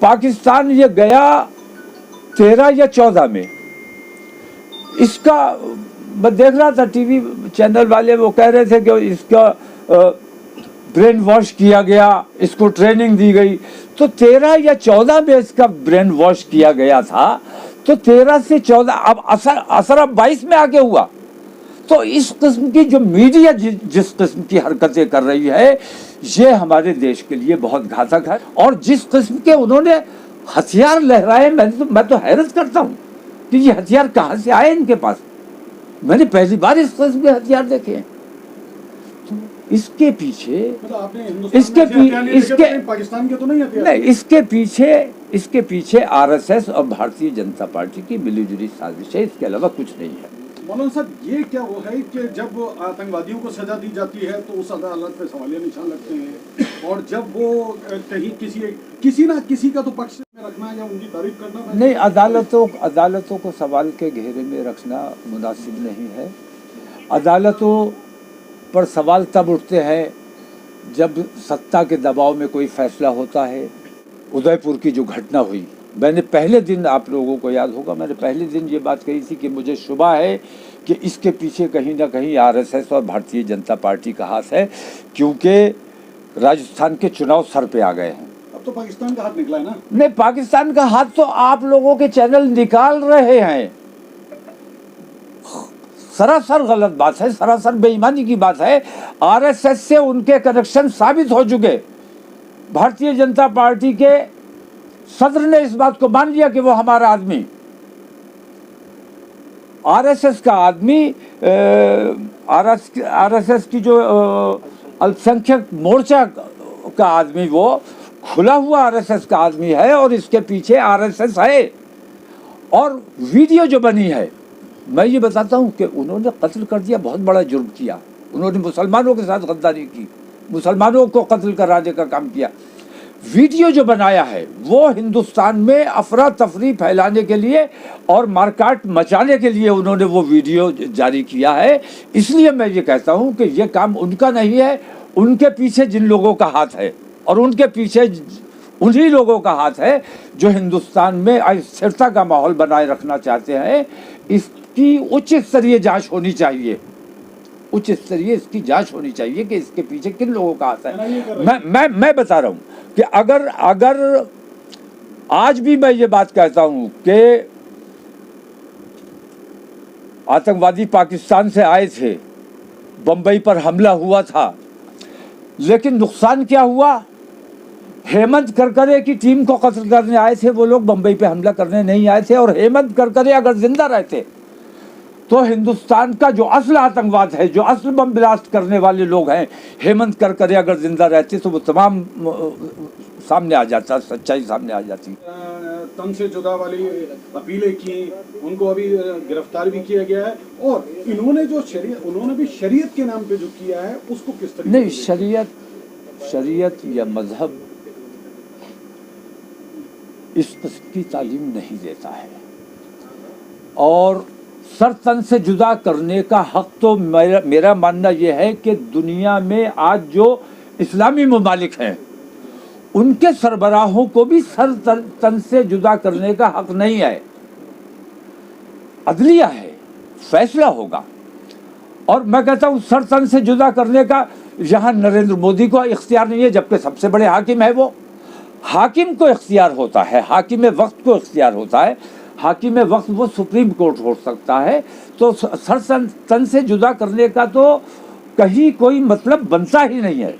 पाकिस्तान ये गया 13 या 14 में। इसका मैं देख रहा था टीवी चैनल वाले, वो कह रहे थे कि इसका ब्रेन वॉश किया गया, इसको ट्रेनिंग दी गई। तो 13 या 14 में इसका ब्रेन वॉश किया गया था, तो 13 से 14 अब असर अब 22 में आके हुआ। तो इस किस्म की जो मीडिया जिस किस्म की हरकतें कर रही है, ये हमारे देश के लिए बहुत घातक है। और जिस किस्म के उन्होंने हथियार लहराए, मैं तो हैरत करता हूँ कि ये हथियार कहाँ से आए इनके पास। मैंने पहली बार इस किस्म के हथियार देखे हैं। तो इसके पीछे पाकिस्तान के तो नहीं हथियार नहीं, इसके पीछे आरएसएस और भारतीय जनता पार्टी की मिलीजुली साजिश है, इसके अलावा कुछ नहीं है। मौलाना साहब, ये क्या वो है कि जब आतंकवादियों को सजा दी जाती है तो उस अदालत पे सवालिया निशान लगते हैं, और जब वो कहीं किसी ना किसी का तो पक्ष में रखना या उनकी तारीफ करना नहीं, अदालतों को सवाल के घेरे में रखना मुनासिब नहीं है। अदालतों पर सवाल तब उठते हैं जब सत्ता के दबाव में कोई फैसला होता है। उदयपुर की जो घटना हुई, मैंने पहले दिन, आप लोगों को याद होगा, मैंने पहले दिन ये बात कही थी कि मुझे शुबा है कि इसके पीछे कहीं ना कहीं आरएसएस और भारतीय जनता पार्टी का हाथ है, क्योंकि राजस्थान के चुनाव सर पे आ गए हैं। अब तो पाकिस्तान का हाथ निकला है ना? नहीं, पाकिस्तान का हाथ तो आप लोगों के चैनल निकाल रहे हैं। सरासर गलत बात है, सरासर बेईमानी की बात है। आरएसएस से उनके कनेक्शन साबित हो चुके। भारतीय जनता पार्टी के सदर ने इस बात को मान लिया कि वो हमारा आदमी, आरएसएस का आदमी, आरएसएस की जो अल्पसंख्यक मोर्चा का आदमी, वो खुला हुआ आरएसएस का आदमी है और इसके पीछे आरएसएस है। और वीडियो जो बनी है, मैं ये बताता हूँ कि उन्होंने कत्ल कर दिया, बहुत बड़ा जुर्म किया। उन्होंने मुसलमानों के साथ गद्दारी की, मुसलमानों को कत्ल कराने का काम किया। वीडियो जो बनाया है वो हिंदुस्तान में अफरा तफरी फैलाने के लिए और मारकाट मचाने के लिए उन्होंने वो वीडियो जारी किया है। इसलिए मैं ये कहता हूँ कि ये काम उनका नहीं है, उनके पीछे जिन लोगों का हाथ है, और उनके पीछे उन्हीं लोगों का हाथ है जो हिंदुस्तान में अस्थिरता का माहौल बनाए रखना चाहते हैं। इसकी उच्च स्तरीय जाँच होनी चाहिए, उच्च स्तरीय इसकी जांच होनी चाहिए कि इसके पीछे किन लोगों का हाथ है। मैं बता रहा हूँ कि अगर आज भी मैं ये बात कहता हूँ कि आतंकवादी पाकिस्तान से आए थे, बम्बई पर हमला हुआ था, लेकिन नुकसान क्या हुआ? हेमंत करकरे की टीम को कत्ल करने आए थे वो लोग, बम्बई पे हमला करने नहीं आए थे। और हेमंत करकरे अगर जिंदा रहते तो हिंदुस्तान का जो असल आतंकवाद है, जो असल बम ब्लास्ट करने वाले लोग हैं, हेमंत करकरे अगर जिंदा रहते तो वो तमाम सामने आ जाता, सच्चाई सामने आ जाती। तन से जुदा वाली अपीलें की, उनको अभी गिरफ्तार भी किया गया है। और इन्होंने जो उन्होंने भी शरीयत के नाम पे जो किया है उसको किस तरीके नहीं, शरीयत या मजहब इस किस्म की तालीम नहीं देता है। और सर तन से जुदा करने का हक तो मेरा मानना यह है कि दुनिया में आज जो इस्लामी ममालिक हैं उनके सरबराहों को भी सर तन से जुदा करने का हक नहीं है। अदलिया है, फैसला होगा। और मैं कहता हूँ सर तन से जुदा करने का यहाँ नरेंद्र मोदी को इख्तियार नहीं है, जबकि सबसे बड़े हाकिम है वो। हाकिम को इख्तियार होता है, हाकिम वक्त को इख्तियार होता है। हाकिम वक्त वो सुप्रीम कोर्ट हो सकता है। तो सर तन से जुदा करने का तो कहीं कोई मतलब बनता ही नहीं है।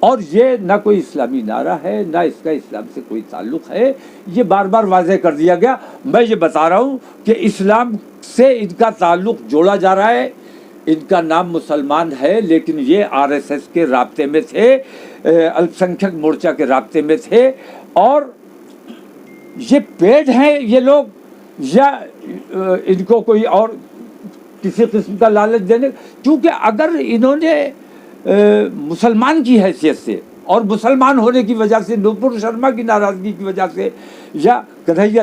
और ये ना कोई इस्लामी नारा है, ना इसका इस्लाम से कोई ताल्लुक़ है। ये बार बार वाज़ेह कर दिया गया। मैं ये बता रहा हूँ कि इस्लाम से इनका ताल्लुक़ जोड़ा जा रहा है। इनका नाम मुसलमान है, लेकिन ये आरएसएस के राब्ते में थे, अल्पसंख्यक मोर्चा के राब्ते में थे। और ये पेड हैं ये लोग, या इनको कोई और किसी किस्म का लालच देने, क्योंकि अगर इन्होंने मुसलमान की हैसियत से और मुसलमान होने की वजह से, नुपुर शर्मा की नाराज़गी की वजह से, या कन्हैया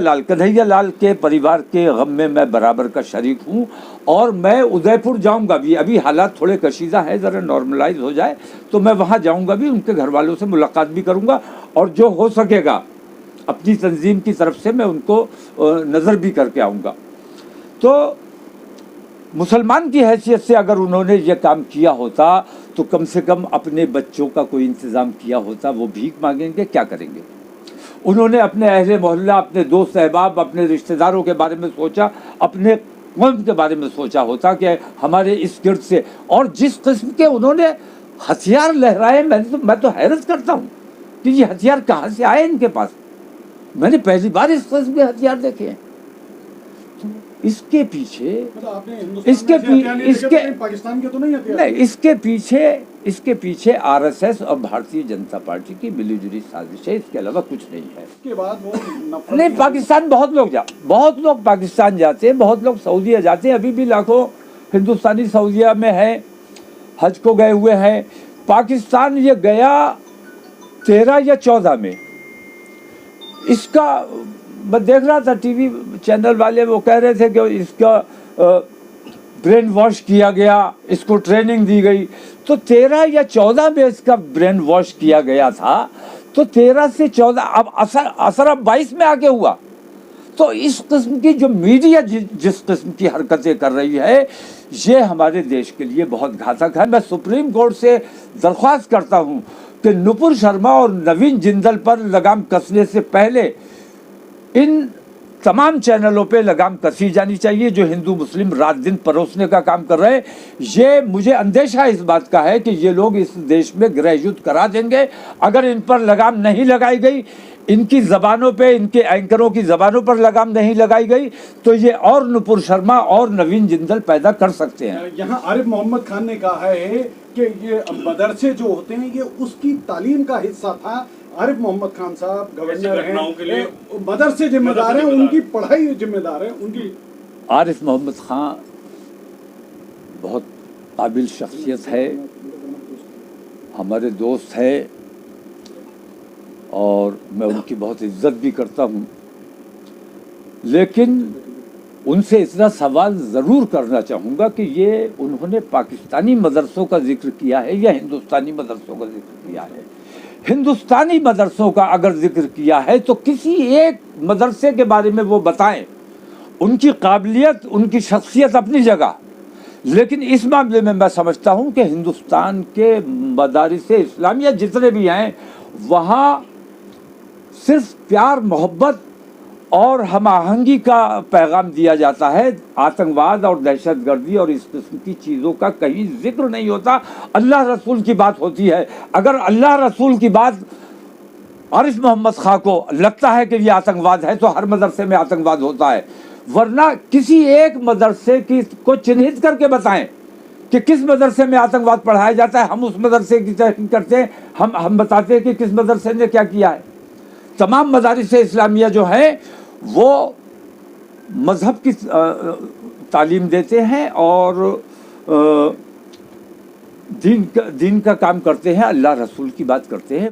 लाल के परिवार के गम में मैं बराबर का शरीक हूँ। और मैं उदयपुर जाऊँगा भी, अभी हालात थोड़े कशीदा है, ज़रा नॉर्मलाइज हो जाए तो मैं वहाँ जाऊँगा भी, उनके घर वालों से मुलाकात भी करूँगा। और जो हो सकेगा अपनी तंजीम की तरफ से मैं उनको नज़र भी करके आऊँगा। तो मुसलमान की हैसियत से अगर उन्होंने ये काम किया होता तो कम से कम अपने बच्चों का कोई इंतज़ाम किया होता। वो भीख मांगेंगे, क्या करेंगे? उन्होंने अपने अहले मोहल्ला, अपने दोस्त अहबाब, अपने रिश्तेदारों के बारे में सोचा, अपने कौम के बारे में सोचा होता कि हमारे इस गिर्द से। और जिस किस्म के उन्होंने हथियार लहराए, मैं तो हैरत करता हूँ कि ये हथियार कहाँ से आए इनके पास। मैंने पहली बार इस किस्म के हथियार देखे हैं। तो इसके पीछे पाकिस्तान के तो नहीं हथियार, नहीं, इसके पीछे आरएसएस और भारतीय जनता पार्टी की मिलीजुली साजिश है, इसके अलावा कुछ नहीं है। इसके बाद वो नहीं, पाकिस्तान बहुत लोग पाकिस्तान जाते हैं, बहुत लोग सऊदीया जाते हैं। अभी भी लाखों हिंदुस्तानी सऊदीया में हैं, हज को गए हुए हैं। पाकिस्तान ये गया 13 या 14 में। इसका मैं देख रहा था टीवी चैनल वाले, वो कह रहे थे कि इसका ब्रेन वॉश किया गया, इसको ट्रेनिंग दी गई। तो 13 या 14 में इसका ब्रेन वॉश किया गया था, तो 13 से 14 अब असर अब 22 में आके हुआ। तो इस किस्म की जो मीडिया जिस किस्म की हरकतें कर रही है, ये हमारे देश के लिए बहुत घातक है। मैं सुप्रीम कोर्ट से दरख्वास्त करता हूँ कि नुपुर शर्मा और नवीन जिंदल पर लगाम कसने से पहले इन तमाम चैनलों पे लगाम कसी जानी चाहिए जो हिंदू मुस्लिम रात दिन परोसने का काम कर रहे हैं। ये मुझे अंदेशा इस बात का है कि ये लोग इस देश में गृह युद्ध करा देंगे अगर इन पर लगाम नहीं लगाई गई। इनकी ज़बानों पे, इनके एंकरों की ज़बानों पर लगाम नहीं लगाई गई तो ये और नुपुर शर्मा और नवीन जिंदल पैदा कर सकते हैं। यहाँ आरिफ मोहम्मद खान ने कहा है कि ये मदरसे जो होते हैं ये उसकी तालीम का हिस्सा था। आरिफ मोहम्मद खान साहब गवर्नर हैं, मदरसे जिम्मेदार हैं, उनकी पढ़ाई जिम्मेदार है उनकी। आरिफ मोहम्मद खान बहुत काबिल शख्सियत है, हमारे दोस्त है और मैं उनकी बहुत इज्जत भी करता हूँ। लेकिन उनसे इतना सवाल ज़रूर करना चाहूँगा कि ये उन्होंने पाकिस्तानी मदरसों का जिक्र किया है या हिंदुस्तानी मदरसों का जिक्र किया है। हिंदुस्तानी मदरसों का अगर जिक्र किया है तो किसी एक मदरसे के बारे में वो बताएं। उनकी काबिलियत, उनकी शख्सियत अपनी जगह, लेकिन इस मामले में मैं समझता हूँ कि हिंदुस्तान के मदारिस इस्लामिया जितने भी हैं वहाँ सिर्फ प्यार, मोहब्बत और हम आहंगी का पैगाम दिया जाता है। आतंकवाद और दहशतगर्दी और इस किस्म की चीज़ों का कहीं जिक्र नहीं होता। अल्लाह रसूल की बात होती है। अगर अल्लाह रसूल की बात आरिफ मोहम्मद खां को लगता है कि ये आतंकवाद है तो हर मदरसे में आतंकवाद होता है। वरना किसी एक मदरसे की को चिन्हित करके बताएं कि किस मदरसे में आतंकवाद पढ़ाया जाता है। हम उस मदरसे की तहकीक करते हैं, हम बताते हैं कि किस मदरसे ने क्या किया है। तमाम मदारिस इस्लामिया जो हैं वो मज़हब की तालीम देते हैं और दीन का काम करते हैं, अल्लाह रसूल की बात करते हैं।